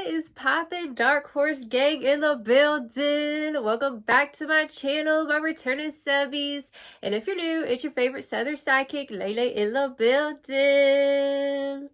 is poppin', Dark Horse Gang in the building? Welcome back to my channel, my returning subbies. And if you're new, it's your favorite Southern sidekick, Lele in the building.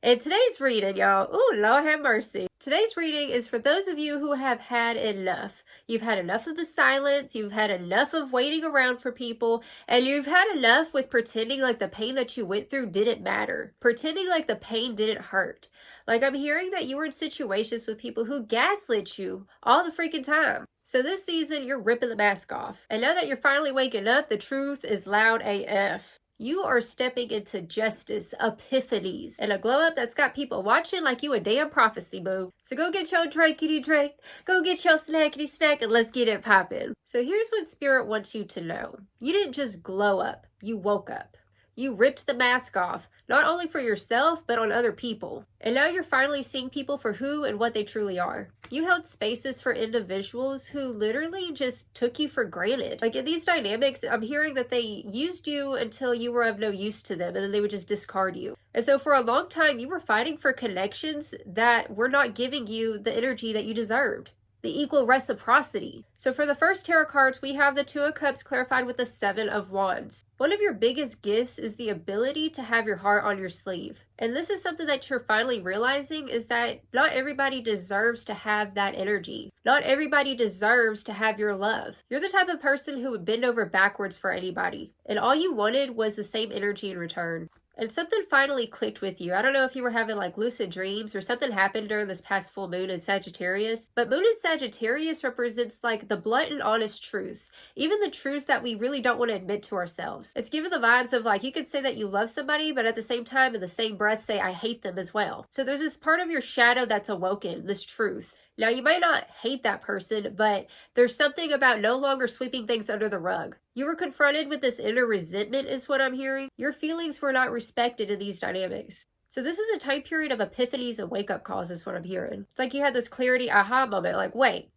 And today's reading, y'all, ooh, Lord have mercy. Today's reading is for those of you who have had enough. You've had enough of the silence, you've had enough of waiting around for people, and you've had enough with pretending like the pain that you went through didn't matter. Pretending like the pain didn't hurt. Like, I'm hearing that you were in situations with people who gaslit you all the freaking time. So this season, you're ripping the mask off. And now that you're finally waking up, the truth is loud AF. You are stepping into justice, epiphanies, and a glow up that's got people watching like you a damn prophecy, boo. So go get your drinkity drink, go get your snackity snack, and let's get it poppin'. So here's what Spirit wants you to know. You didn't just glow up, you woke up. You ripped the mask off, not only for yourself, but on other people. And now you're finally seeing people for who and what they truly are. You held spaces for individuals who literally just took you for granted. Like in these dynamics, I'm hearing that they used you until you were of no use to them, and then they would just discard you. And so for a long time, you were fighting for connections that were not giving you the energy that you deserved. The equal reciprocity. So for the first tarot cards, we have the Two of Cups clarified with the Seven of Wands. One of your biggest gifts is the ability to have your heart on your sleeve. And this is something that you're finally realizing, is that not everybody deserves to have that energy. Not everybody deserves to have your love. You're the type of person who would bend over backwards for anybody. And all you wanted was the same energy in return. And something finally clicked with you. I don't know if you were having like lucid dreams or something happened during this past full moon in Sagittarius. But moon in Sagittarius represents like the blunt and honest truths. Even the truths that we really don't want to admit to ourselves. It's given the vibes of like, you could say that you love somebody, but at the same time, in the same breath, say, I hate them as well. So there's this part of your shadow that's awoken, this truth. Now, you might not hate that person, but there's something about no longer sweeping things under the rug. You were confronted with this inner resentment is what I'm hearing. Your feelings were not respected in these dynamics. So this is a time period of epiphanies and wake-up calls is what I'm hearing. It's like you had this clarity aha moment, like, wait,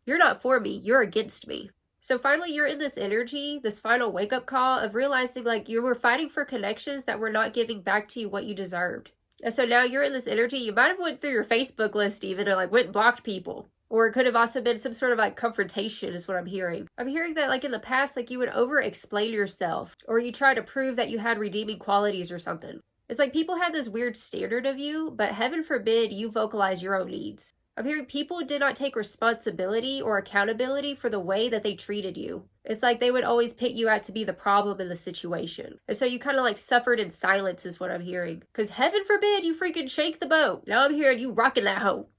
you're not for me, you're against me. So finally, you're in this energy, this final wake-up call of realizing like you were fighting for connections that were not giving back to you what you deserved. And so now you're in this energy, you might have went through your Facebook list even and like went and blocked people. Or it could have also been some sort of like confrontation is what I'm hearing. I'm hearing that like in the past, like you would over-explain yourself or you try to prove that you had redeeming qualities or something. It's like people had this weird standard of you, but heaven forbid you vocalize your own needs. I'm hearing people did not take responsibility or accountability for the way that they treated you. It's like they would always pick you out to be the problem in the situation. And so you kind of like suffered in silence is what I'm hearing. Because heaven forbid you freaking shake the boat. Now I'm hearing you rocking that hoe.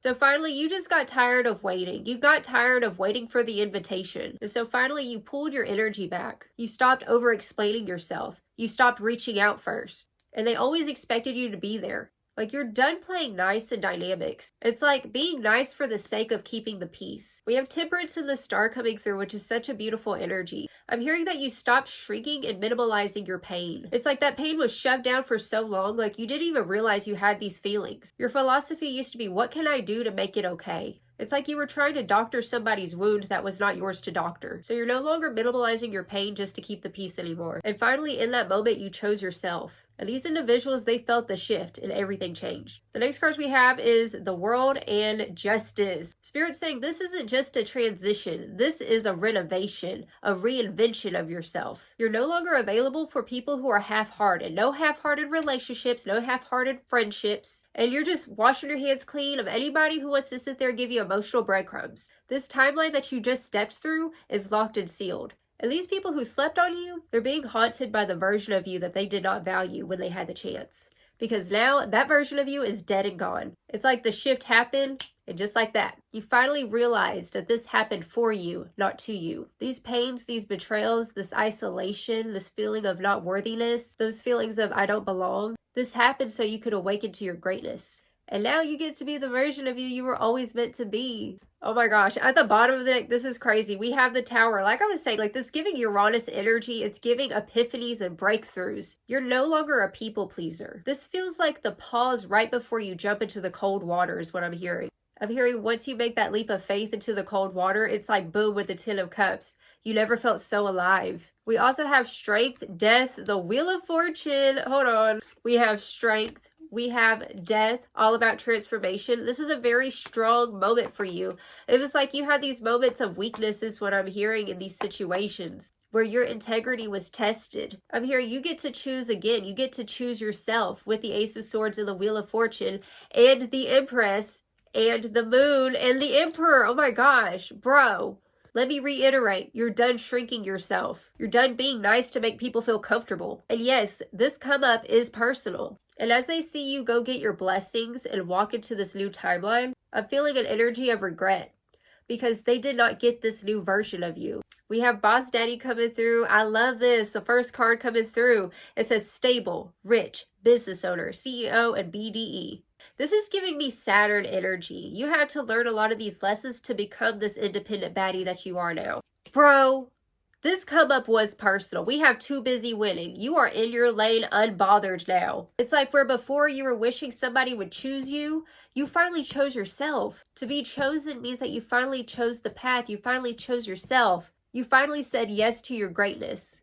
So finally you just got tired of waiting. You got tired of waiting for the invitation. And so finally you pulled your energy back. You stopped over-explaining yourself. You stopped reaching out first. And they always expected you to be there. Like, you're done playing nice in dynamics. It's like being nice for the sake of keeping the peace. We have Temperance and the Star coming through, which is such a beautiful energy. I'm hearing that you stopped shrinking and minimalizing your pain. It's like that pain was shoved down for so long, like you didn't even realize you had these feelings. Your philosophy used to be, what can I do to make it okay? It's like you were trying to doctor somebody's wound that was not yours to doctor. So you're no longer minimalizing your pain just to keep the peace anymore. And finally, in that moment, you chose yourself. And these individuals, they felt the shift and everything changed. The next cards we have is the World and Justice. Spirit's saying this isn't just a transition. This is a renovation, a reinvention of yourself. You're no longer available for people who are half-hearted. No half-hearted relationships, no half-hearted friendships. And you're just washing your hands clean of anybody who wants to sit there and give you emotional breadcrumbs. This timeline that you just stepped through is locked and sealed. And these people who slept on you, they're being haunted by the version of you that they did not value when they had the chance. Because now that version of you is dead and gone. It's like the shift happened, and just like that, you finally realized that this happened for you, not to you. These pains, these betrayals, this isolation, this feeling of not worthiness, those feelings of I don't belong, this happened so you could awaken to your greatness. And now you get to be the version of you you were always meant to be. Oh my gosh, at the bottom of the deck, this is crazy. We have the Tower. Like I was saying, like this giving Uranus energy, it's giving epiphanies and breakthroughs. You're no longer a people pleaser. This feels like the pause right before you jump into the cold water is what I'm hearing. I'm hearing once you make that leap of faith into the cold water, it's like boom with the Ten of Cups. You never felt so alive. We also have Strength, Death, the Wheel of Fortune. Hold on. We have Strength, We have death, all about transformation. This was a very strong moment for you. It was like you had these moments of weakness is what I'm hearing in these situations where your integrity was tested. I'm hearing you get to choose again. You get to choose yourself with the Ace of Swords and the Wheel of Fortune and the Empress and the Moon and the Emperor. Oh my gosh, bro. Let me reiterate, you're done shrinking yourself. You're done being nice to make people feel comfortable. And yes, this come up is personal. And as they see you go get your blessings and walk into this new timeline, I'm feeling an energy of regret because they did not get this new version of you. We have Boss Daddy coming through. I love this. The first card coming through. It says stable, rich, business owner, CEO, and BDE. This is giving me Saturn energy. You had to learn a lot of these lessons to become this independent baddie that you are now. Bro, this come up was personal. We have too busy winning. You are in your lane unbothered now. It's like where before you were wishing somebody would choose you, you finally chose yourself. To be chosen means that you finally chose the path. You finally chose yourself. You finally said yes to your greatness.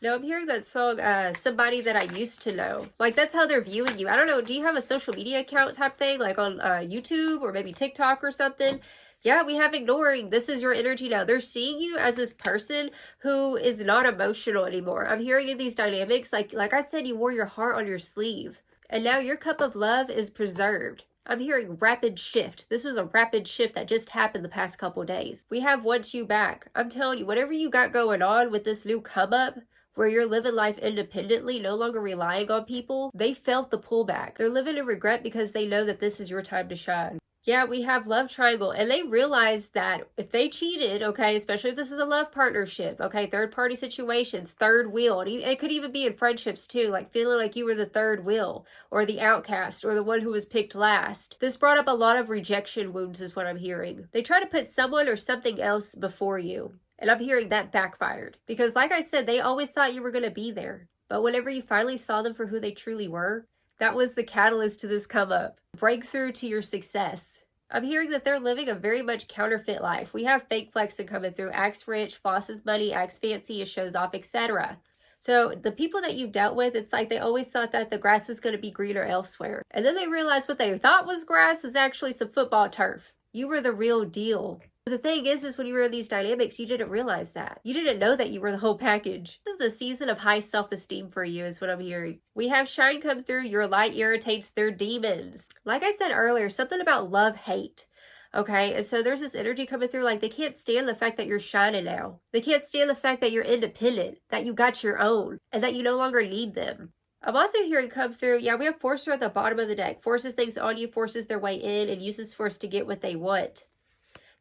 Now I'm hearing that song, somebody that I used to know. Like, that's how they're viewing you. I don't know, do you have a social media account type thing? Like on YouTube or maybe TikTok or something? Yeah, we have ignoring. This is your energy now. They're seeing you as this person who is not emotional anymore. I'm hearing in these dynamics, like I said, you wore your heart on your sleeve. And now your cup of love is preserved. I'm hearing rapid shift. This was a rapid shift that just happened the past couple days. We have wants you back. I'm telling you, whatever you got going on with this new come up, where you're living life independently, no longer relying on people, they felt the pullback. They're living in regret because they know that this is your time to shine. Yeah, we have love triangle, and they realize that if they cheated, okay, especially if this is a love partnership, okay, third party situations, third wheel, and it could even be in friendships too, like feeling like you were the third wheel or the outcast or the one who was picked last. This brought up a lot of rejection wounds is what I'm hearing. They try to put someone or something else before you. And I'm hearing that backfired. Because like I said, they always thought you were going to be there. But whenever you finally saw them for who they truly were, that was the catalyst to this come up. Breakthrough to your success. I'm hearing that they're living a very much counterfeit life. We have fake flexing coming through. Acts rich, flosses money, acts fancy, shows off, etc. So the people that you've dealt with, it's like they always thought that the grass was going to be greener elsewhere. And then they realized what they thought was grass is actually some football turf. You were the real deal. The thing is when you were in these dynamics, you didn't realize that. You didn't know that you were the whole package. This is the season of high self-esteem for you is what I'm hearing. We have shine come through. Your light irritates their demons. Like I said earlier, something about love-hate. Okay, and so there's this energy coming through like they can't stand the fact that you're shining now. They can't stand the fact that you're independent, that you got your own, and that you no longer need them. I'm also hearing come through, yeah, we have Forcer at the bottom of the deck. Forces things on you, forces their way in, and uses force to get what they want.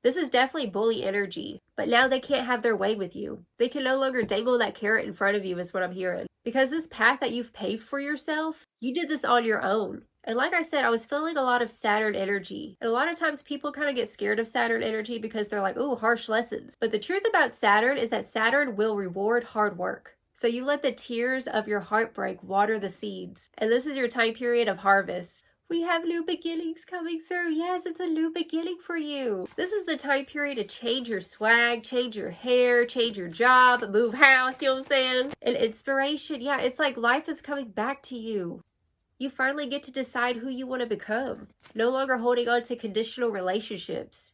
This is definitely bully energy, but now they can't have their way with you. They can no longer dangle that carrot in front of you is what I'm hearing. Because this path that you've paved for yourself, you did this on your own. And like I said, I was feeling a lot of Saturn energy. And a lot of times people kind of get scared of Saturn energy because they're like, ooh, harsh lessons. But the truth about Saturn is that Saturn will reward hard work. So you let the tears of your heartbreak water the seeds. And this is your time period of harvest. We have new beginnings coming through. Yes, it's a new beginning for you. This is the time period to change your swag, change your hair, change your job, move house, you know what I'm saying? And inspiration, yeah, it's like life is coming back to you. You finally get to decide who you want to become. No longer holding on to conditional relationships.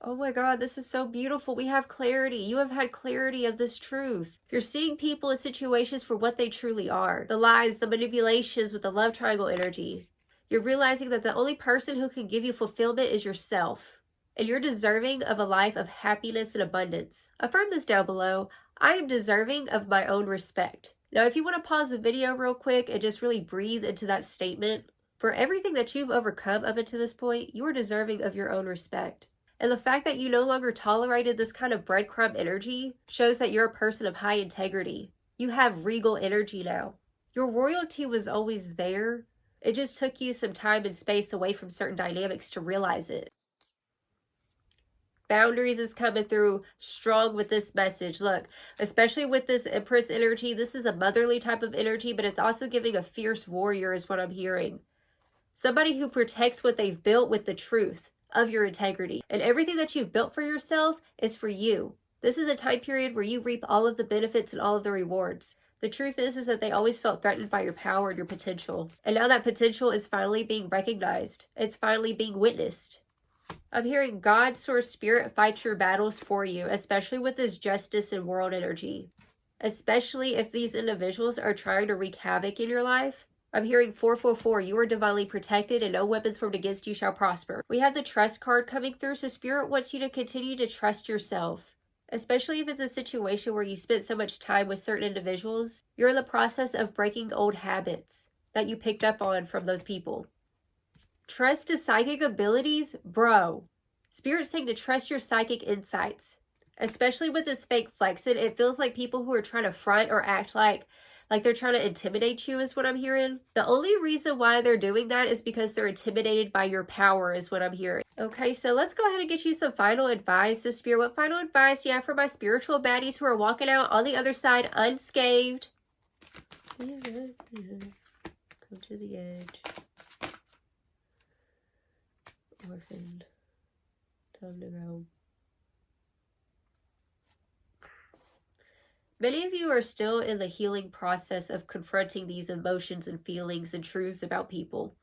Oh my God, this is so beautiful. We have clarity. You have had clarity of this truth. You're seeing people in situations for what they truly are. The lies, the manipulations with the love triangle energy. You're realizing that the only person who can give you fulfillment is yourself. And you're deserving of a life of happiness and abundance. Affirm this down below. I am deserving of my own respect. Now, if you want to pause the video real quick and just really breathe into that statement, for everything that you've overcome up until this point, you are deserving of your own respect. And the fact that you no longer tolerated this kind of breadcrumb energy shows that you're a person of high integrity. You have regal energy now. Your royalty was always there. It just took you some time and space away from certain dynamics to realize it. Boundaries is coming through strong with this message. Look, especially with this Empress energy, this is a motherly type of energy, but it's also giving a fierce warrior is what I'm hearing. Somebody who protects what they've built with the truth of your integrity. And everything that you've built for yourself is for you. This is a time period where you reap all of the benefits and all of the rewards. The truth is that they always felt threatened by your power and your potential. And now that potential is finally being recognized. It's finally being witnessed. I'm hearing God, Source, Spirit fight your battles for you, especially with this justice and world energy. Especially if these individuals are trying to wreak havoc in your life. I'm hearing 444, you are divinely protected and no weapons formed against you shall prosper. We have the trust card coming through, so Spirit wants you to continue to trust yourself. Especially if it's a situation where you spent so much time with certain individuals, you're in the process of breaking old habits that you picked up on from those people. Trust his psychic abilities? Bro. Spirit's saying to trust your psychic insights. Especially with this fake flexing, it feels like people who are trying to front or act like they're trying to intimidate you is what I'm hearing. The only reason why they're doing that is because they're intimidated by your power is what I'm hearing. Okay, so let's go ahead and get you some final advice. So Spirit, what final advice do you have for my spiritual baddies who are walking out on the other side unscathed? Come to the edge. Orphaned. Time to go. Many of you are still in the healing process of confronting these emotions and feelings and truths about people.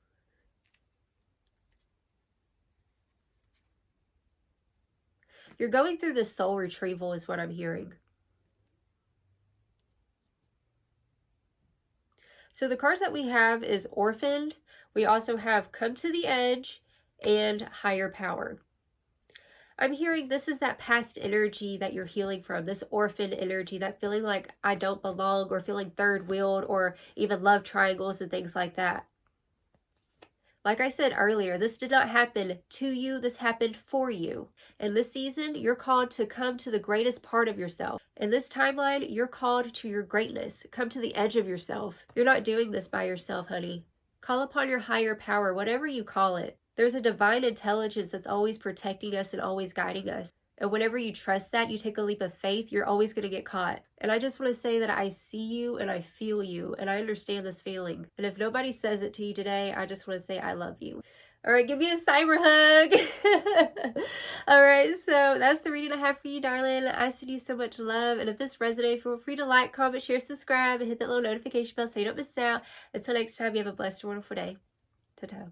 You're going through this soul retrieval is what I'm hearing. So the cards that we have is Orphaned. We also have Come to the Edge and Higher Power. I'm hearing this is that past energy that you're healing from, this orphan energy, that feeling like I don't belong or feeling third-wheeled or even love triangles and things like that. Like I said earlier, this did not happen to you, this happened for you. In this season, you're called to come to the greatest part of yourself. In this timeline, you're called to your greatness. Come to the edge of yourself. You're not doing this by yourself, honey. Call upon your higher power, whatever you call it. There's a divine intelligence that's always protecting us and always guiding us. And whenever you trust that, you take a leap of faith, you're always going to get caught. And I just want to say that I see you and I feel you and I understand this feeling. And if nobody says it to you today, I just want to say I love you. All right, give me a cyber hug. All right, so that's the reading I have for you, darling. I send you so much love. And if this resonates, feel free to like, comment, share, subscribe, and hit that little notification bell so you don't miss out. Until next time, you have a blessed and wonderful day. Ta-ta.